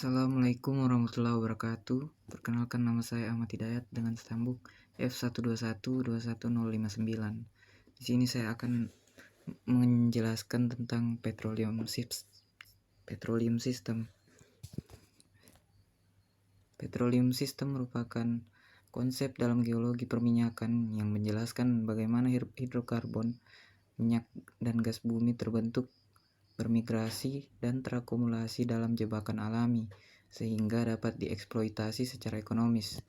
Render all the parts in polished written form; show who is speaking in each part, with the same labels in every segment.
Speaker 1: Assalamualaikum warahmatullahi wabarakatuh. Perkenalkan, nama saya Ahmad Hidayat dengan stambuk F121-21059. Di sini saya akan menjelaskan tentang petroleum system. Petroleum system merupakan konsep dalam geologi perminyakan yang menjelaskan bagaimana hidrokarbon, minyak, dan gas bumi terbentuk, bermigrasi, dan terakumulasi dalam jebakan alami sehingga dapat dieksploitasi secara ekonomis.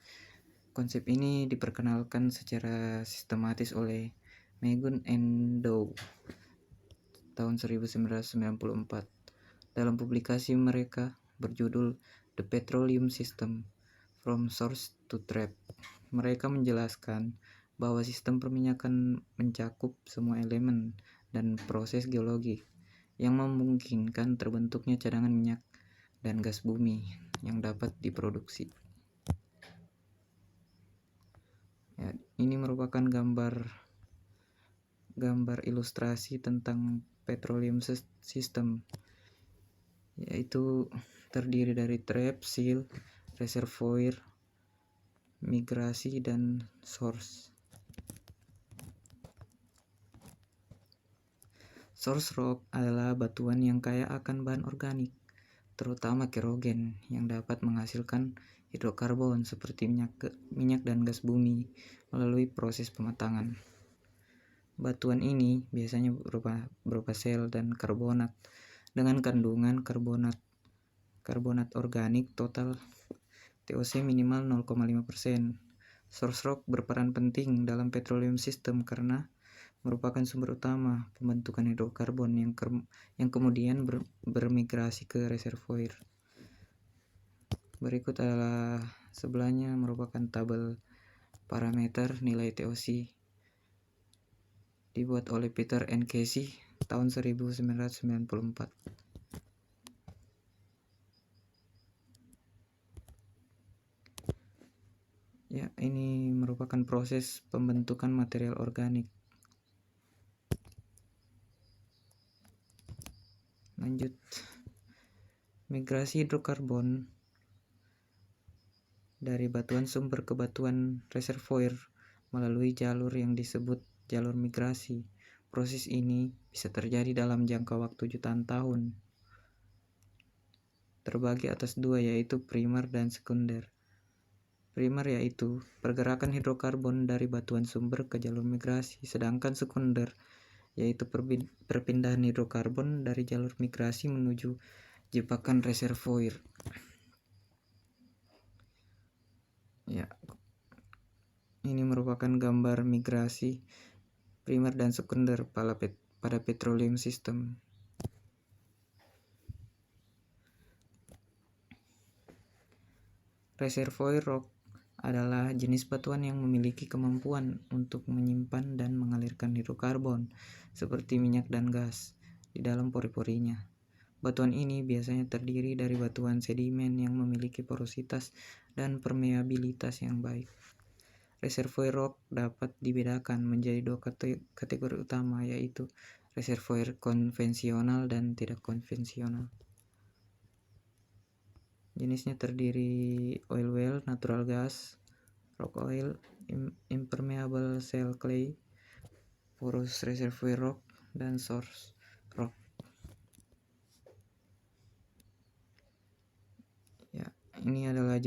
Speaker 1: Konsep ini diperkenalkan secara sistematis oleh Megun and Dow tahun 1994 dalam publikasi mereka berjudul The Petroleum System: From Source to Trap. Mereka menjelaskan bahwa sistem perminyakan mencakup semua elemen dan proses geologi yang memungkinkan terbentuknya cadangan minyak dan gas bumi yang dapat diproduksi. Ya, ini merupakan gambar ilustrasi tentang petroleum system, yaitu terdiri dari trap, seal, reservoir, migrasi, dan source. Source rock adalah batuan yang kaya akan bahan organik, terutama kerogen, yang dapat menghasilkan hidrokarbon seperti minyak dan gas bumi melalui proses pematangan. Batuan ini biasanya berupa sel dan karbonat dengan kandungan karbonat organik total TOC minimal 0,5%. Source rock berperan penting dalam petroleum system karena merupakan sumber utama pembentukan hidrokarbon yang kemudian bermigrasi ke reservoir. Berikut adalah sebelahnya merupakan tabel parameter nilai TOC dibuat oleh Peter and Casey tahun 1994. Ya, ini merupakan proses pembentukan material organik. Lanjut, migrasi hidrokarbon dari batuan sumber ke batuan reservoir melalui jalur yang disebut jalur migrasi. Proses ini bisa terjadi dalam jangka waktu jutaan tahun. Terbagi atas dua, yaitu primer dan sekunder. Primer yaitu pergerakan hidrokarbon dari batuan sumber ke jalur migrasi, sedangkan sekunder yaitu perpindahan hidrokarbon dari jalur migrasi menuju jebakan reservoir. Ya, ini merupakan gambar migrasi primer dan sekunder pada petroleum system. Reservoir rock adalah jenis batuan yang memiliki kemampuan untuk menyimpan dan mengalirkan hidrokarbon seperti minyak dan gas di dalam pori-porinya. Batuan ini biasanya terdiri dari batuan sedimen yang memiliki porositas dan permeabilitas yang baik. Reservoir rock dapat dibedakan menjadi dua kategori utama, yaitu reservoir konvensional dan tidak konvensional. Jenisnya terdiri oil well, natural gas, rock oil, impermeable shale clay, porous reservoir rock, dan source rock. Ya, ini adalah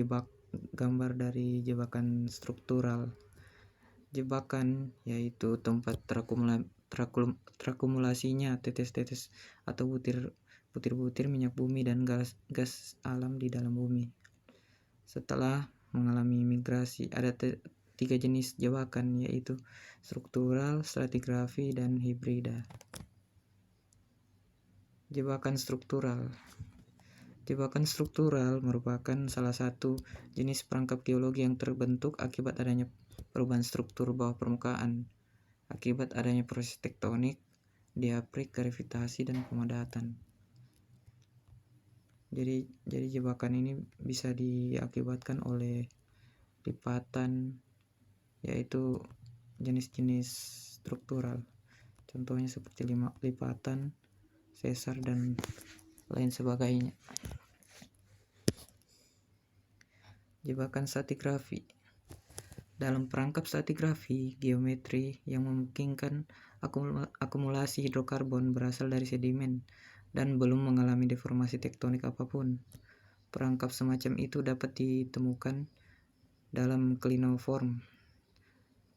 Speaker 1: gambar dari jebakan struktural. Jebakan yaitu tempat terakumulasinya tetes-tetes atau butir-butir minyak bumi dan gas alam di dalam bumi. Setelah mengalami migrasi, ada tiga jenis jebakan, yaitu struktural, stratigrafi, dan hibrida. Jebakan struktural. Jebakan struktural merupakan salah satu jenis perangkap geologi yang terbentuk akibat adanya perubahan struktur bawah permukaan, akibat adanya proses tektonik, diaprik, gravitasi, dan pemadatan. Jadi jebakan ini bisa diakibatkan oleh lipatan, yaitu jenis-jenis struktural. Contohnya seperti lipatan, sesar, dan lain sebagainya. Jebakan stratigrafi. Dalam perangkap stratigrafi, geometri yang memungkinkan akumulasi hidrokarbon berasal dari sedimen dan belum mengalami deformasi tektonik apapun. Perangkap semacam itu dapat ditemukan dalam klinoform,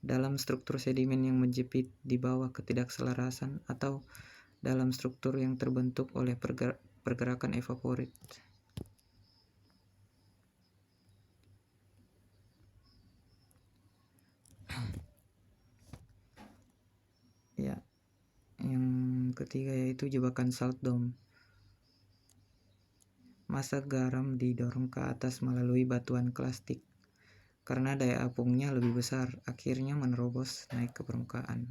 Speaker 1: dalam struktur sedimen yang menjepit di bawah ketidakselarasan, atau dalam struktur yang terbentuk oleh pergerakan evaporat. Ya, yang ketiga yaitu jebakan salt dome. Massa garam didorong ke atas melalui batuan klastik. Karena daya apungnya lebih besar, akhirnya menerobos naik ke permukaan.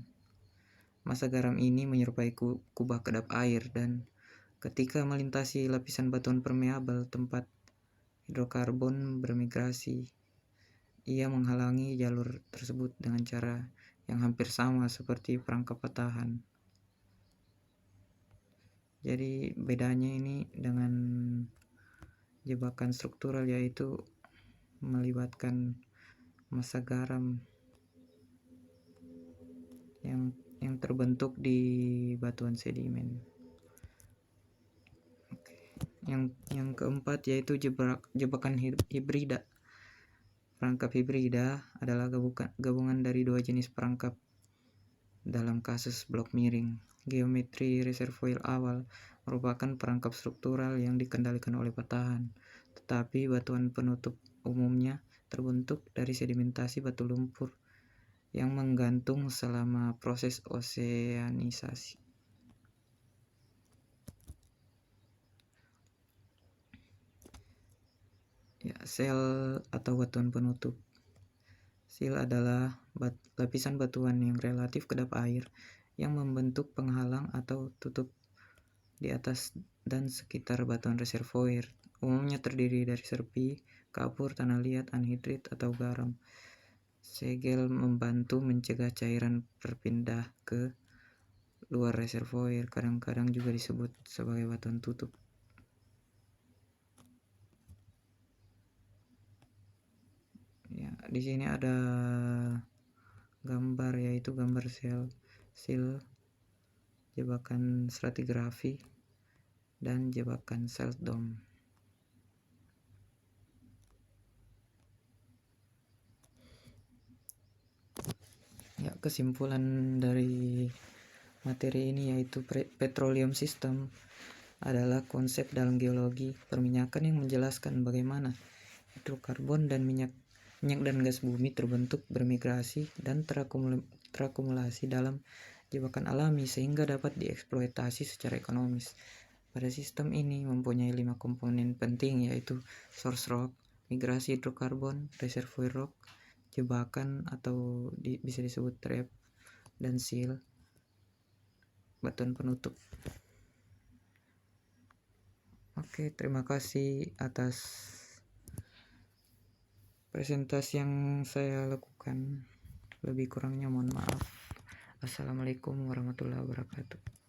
Speaker 1: Massa garam ini menyerupai kubah kedap air, dan ketika melintasi lapisan batuan permeabel tempat hidrokarbon bermigrasi, ia menghalangi jalur tersebut dengan cara yang hampir sama seperti perangkap patahan. Jadi bedanya ini dengan jebakan struktural, yaitu melibatkan massa garam yang terbentuk di batuan sedimen. Yang keempat yaitu jebakan hibrida. Perangkap hibrida adalah gabungan dari dua jenis perangkap. Dalam kasus blok miring, geometri reservoir awal merupakan perangkap struktural yang dikendalikan oleh patahan, tetapi batuan penutup umumnya terbentuk dari sedimentasi batu lumpur yang menggantung selama proses oseanisasi. Sel atau batuan penutup. Sil adalah lapisan batuan yang relatif kedap air yang membentuk penghalang atau tutup di atas dan sekitar batuan reservoir. Umumnya terdiri dari serpi, kapur, tanah liat, anhidrit, atau garam. Segel membantu mencegah cairan berpindah ke luar reservoir. Kadang-kadang juga disebut sebagai batuan tutup. Ya, di sini ada gambar, yaitu gambar sil, jebakan stratigrafi, dan jebakan salt dome. Ya, kesimpulan dari materi ini yaitu petroleum system adalah konsep dalam geologi perminyakan yang menjelaskan bagaimana hidrokarbon dan minyak dan gas bumi terbentuk, bermigrasi, dan terakumulasi dalam jebakan alami sehingga dapat dieksploitasi secara ekonomis. Pada sistem ini mempunyai 5 komponen penting, yaitu source rock, migrasi hidrokarbon, reservoir rock, jebakan atau bisa disebut trap, dan seal, batuan penutup. Oke, terima kasih atas presentasi yang saya lakukan. Lebih kurangnya mohon maaf. Assalamualaikum warahmatullahi wabarakatuh.